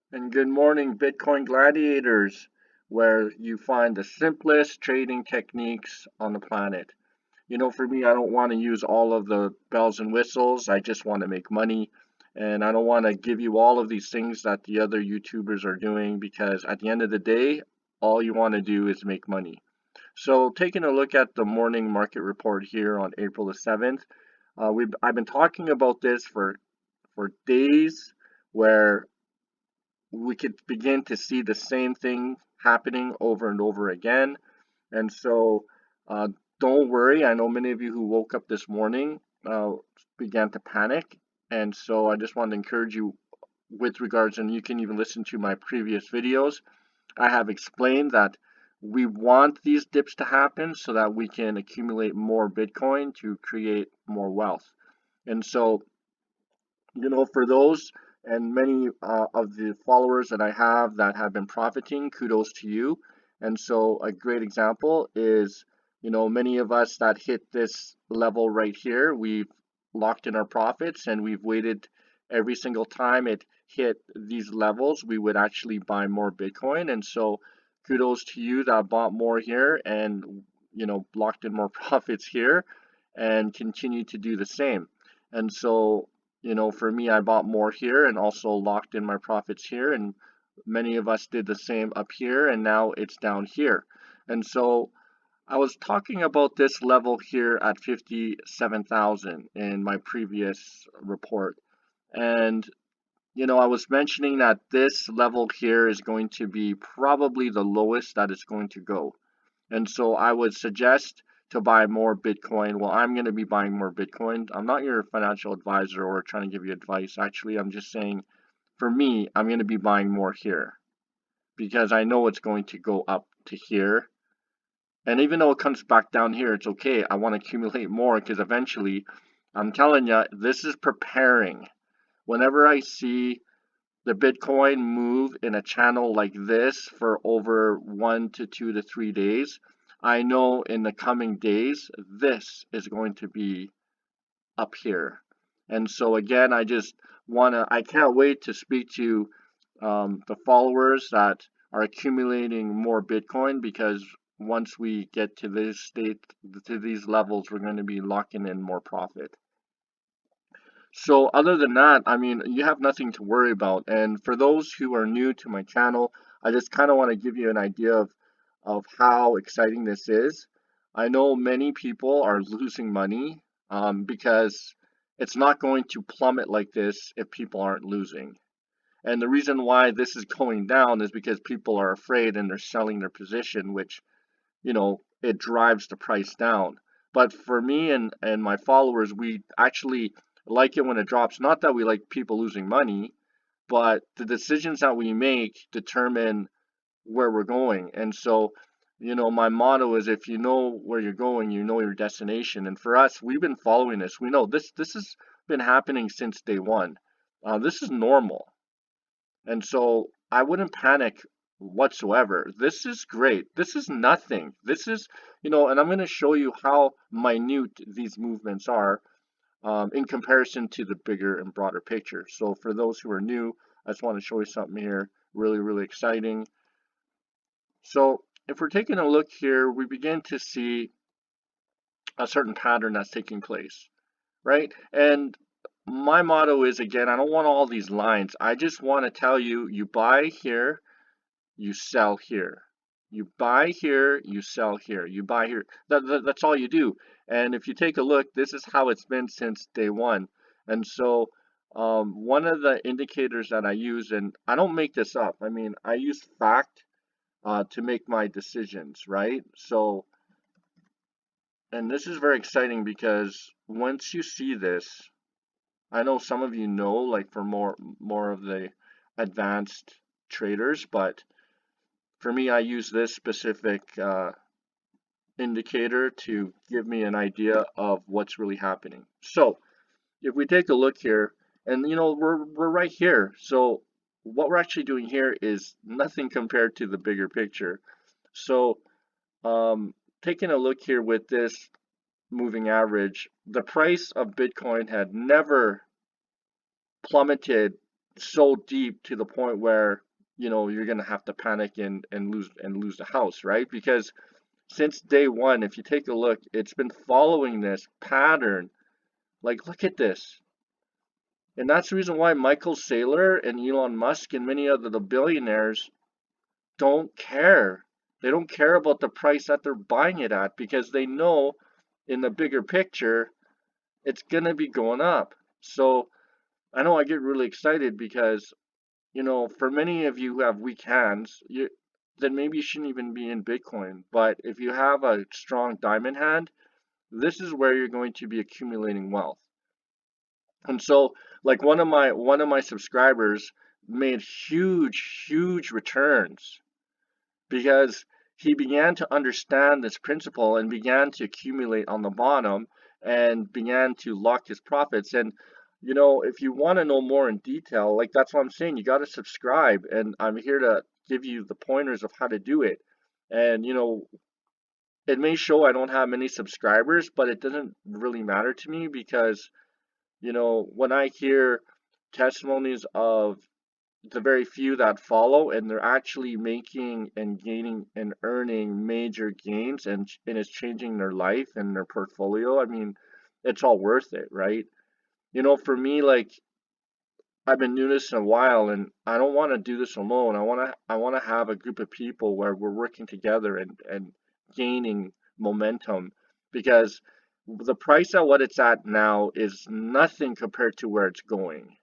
And good morning, Bitcoin gladiators, where you find the simplest trading techniques on the planet. For me, I don't want to use all of the bells and whistles. I just want to make money. And I don't want to give you all of these things that the other YouTubers are doing because at the end of the day, all you want to do is make money. So, taking a look at the morning market report here on April the 7th, I've been talking about this for days where we could begin to see the same thing happening over and over again. And so, uh, don't worry. I know many of you who woke up this morning began to panic. And so, I just want to encourage you with regards, and you can even listen to my previous videos. I have explained that we want these dips to happen so that we can accumulate more Bitcoin to create more wealth. And so, for those and many of the followers that I have that have been profiting, kudos to you. And so, a great example is, many of us that hit this level right here, we've locked in our profits and we've waited every single time it hit these levels, we would actually buy more Bitcoin. And so, kudos to you that bought more here and, locked in more profits here and continue to do the same. And so, for me, I bought more here and also locked in my profits here. And many of us did the same up here, and now it's down here. And so I was talking about this level here at 57,000 in my previous report. And, I was mentioning that this level here is going to be probably the lowest that it's going to go. And so I would suggest to buy more Bitcoin. Well, I'm going to be buying more Bitcoin. I'm not your financial advisor or trying to give you advice. Actually, I'm just saying for me, I'm going to be buying more here because I know it's going to go up to here. And even though it comes back down here, it's okay. I want to accumulate more because eventually, I'm telling you, this is preparing. Whenever I see the Bitcoin move in a channel like this for over 1 to 2 to 3 days, I know in the coming days this is going to be up here. And so again, I can't wait to speak to the followers that are accumulating more Bitcoin because once we get to this state, to these levels, we're going to be locking in more profit. So other than that, I mean, you have nothing to worry about. And for those who are new to my channel, I just kind of want to give you an idea of how exciting this is. I know many people are losing money because it's not going to plummet like this if people aren't losing. And the reason why this is going down is because people are afraid and they're selling their position, which, it drives the price down. But for me and my followers, we actually like it when it drops. Not that we like people losing money, but the decisions that we make determine where we're going. And so, my motto is if you know where you're going, you know your destination. And for us, we've been following this. We know this has been happening since day one. This is normal. And so I wouldn't panic whatsoever. This is great. This is nothing. This is, and I'm going to show you how minute these movements are in comparison to the bigger and broader picture. So for those who are new, I just want to show you something here really, really exciting. So if we're taking a look here, we begin to see a certain pattern that's taking place, right? And my motto is again, I don't want all these lines. I just want to tell you, you buy here, you sell here. You buy here, you sell here. You buy here. That's all you do. And if you take a look, this is how it's been since day one. And so, one of the indicators that I use, and I don't make this up, I mean, I use fact to make my decisions, right? So, and this is very exciting because once you see this, I know some of you know, like for more of the advanced traders, but for me, I use this specific indicator to give me an idea of what's really happening. So if we take a look here, and we're right here. So what we're actually doing here is nothing compared to the bigger picture. So taking a look here with this moving average, the price of Bitcoin had never plummeted so deep to the point where you're gonna have to panic and lose the house, right? Because since day one, if you take a look, it's been following this pattern. Like, look at this. And that's the reason why Michael Saylor and Elon Musk and many of the billionaires don't care. They don't care about the price that they're buying it at because they know in the bigger picture it's gonna be going up. So I know I get really excited because, for many of you who have weak hands, then maybe you shouldn't even be in Bitcoin. But if you have a strong diamond hand, this is where you're going to be accumulating wealth. And so, like one of my subscribers made huge returns because he began to understand this principle and began to accumulate on the bottom and began to lock his profits. And if you want to know more in detail, like that's what I'm saying, you got to subscribe, and I'm here to give you the pointers of how to do it. And it may show I don't have many subscribers, but it doesn't really matter to me because when I hear testimonies of the very few that follow and they're actually making and gaining and earning major gains, and it's changing their life and their portfolio, I mean, it's all worth it, right? For me, like, I've been doing this in a while and I don't want to do this alone. I want to have a group of people where we're working together and gaining momentum because the price at what it's at now is nothing compared to where it's going.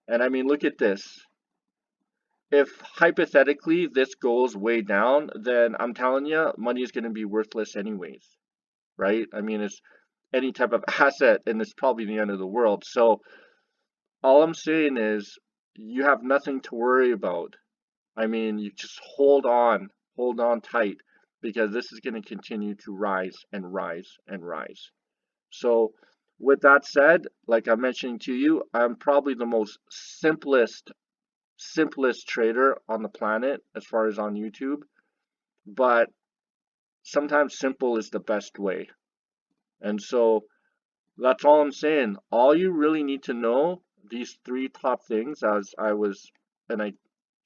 And I mean, look at this. If hypothetically this goes way down, then I'm telling you, money is going to be worthless anyways, right? I mean, it's any type of asset, and it's probably the end of the world. So all I'm saying is you have nothing to worry about. I mean, you just hold on tight, because this is going to continue to rise and rise and rise. So, with that said, like I'm mentioning to you, I'm probably the most simplest trader on the planet as far as on YouTube, but sometimes simple is the best way. And so that's all I'm saying. All you really need to know, these three top things, as I was, and I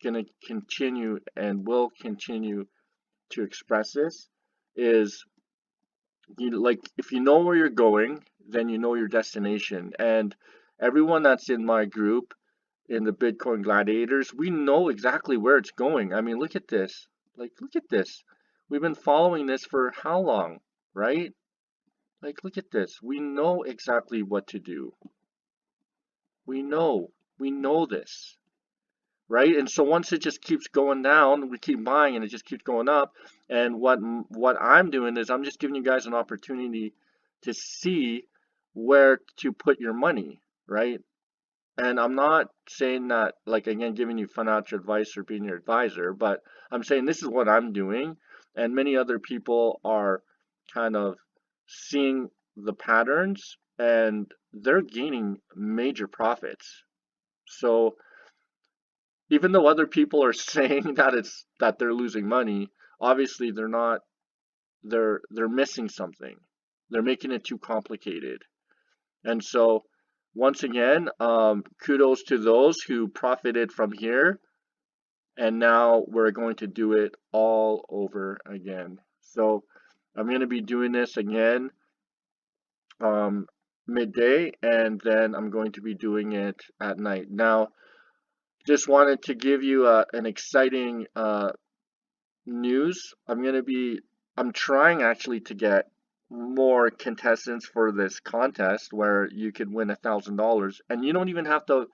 gonna continue and will continue to express this, is like if you know where you're going, then you know your destination. And everyone that's in my group, in the Bitcoin Gladiators, we know exactly where it's going. I mean, look at this. Like, look at this. We've been following this for how long, right? Like, look at this. We know exactly what to do. We know. We know this, right? And so once it just keeps going down, we keep buying and it just keeps going up. And what I'm doing is I'm just giving you guys an opportunity to see where to put your money, right? And I'm not saying that, like, again, giving you financial advice or being your advisor, but I'm saying this is what I'm doing, and many other people are kind of seeing the patterns and they're gaining major profits. So even though other people are saying that they're losing money, obviously they're not. They're missing something. They're making it too complicated. And so, once again, kudos to those who profited from here. And now we're going to do it all over again. So, I'm going to be doing this again um, midday, and then I'm going to be doing it at night. Now, just wanted to give you an exciting news. I'm trying actually to get more contestants for this contest where you could win $1,000, and you don't even have to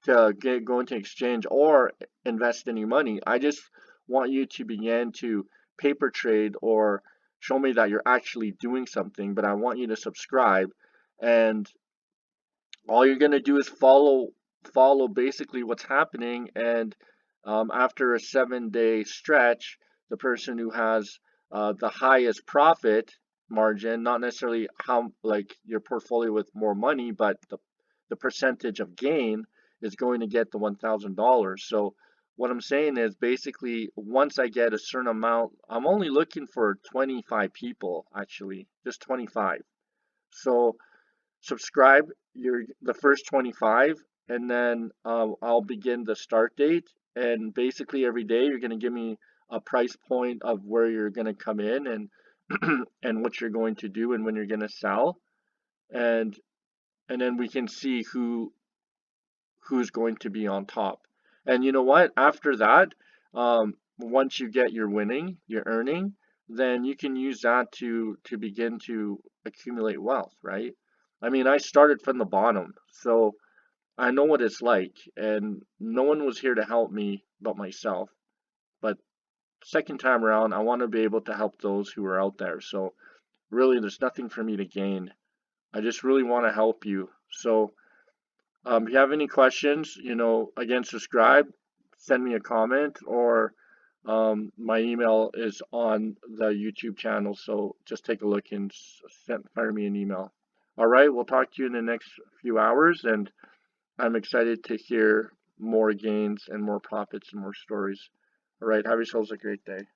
go into exchange or invest any money. I just want you to begin to paper trade or show me that you're actually doing something, but I want you to subscribe, and all you're going to do is follow basically what's happening. And after a 7-day stretch, the person who has the highest profit margin, not necessarily how, like, your portfolio with more money, but the percentage of gain, is going to get the $1,000. So what I'm saying is basically once I get a certain amount, I'm only looking for 25 people, actually, just 25. So subscribe, you're the first 25, and then I'll begin the start date. And basically every day you're going to give me a price point of where you're going to come in and and what you're going to do and when you're going to sell, and then we can see who's going to be on top. And you know what? After that, once you get your winning, your earning, then you can use that to begin to accumulate wealth, right? I mean, I started from the bottom, so I know what it's like, and no one was here to help me but myself. But second time around, I want to be able to help those who are out there. So really, there's nothing for me to gain. I just really want to help you. So if you have any questions, again, subscribe, send me a comment, or my email is on the YouTube channel. So just take a look and fire me an email. All right, we'll talk to you in the next few hours, and I'm excited to hear more gains and more profits and more stories. All right, have yourselves a great day.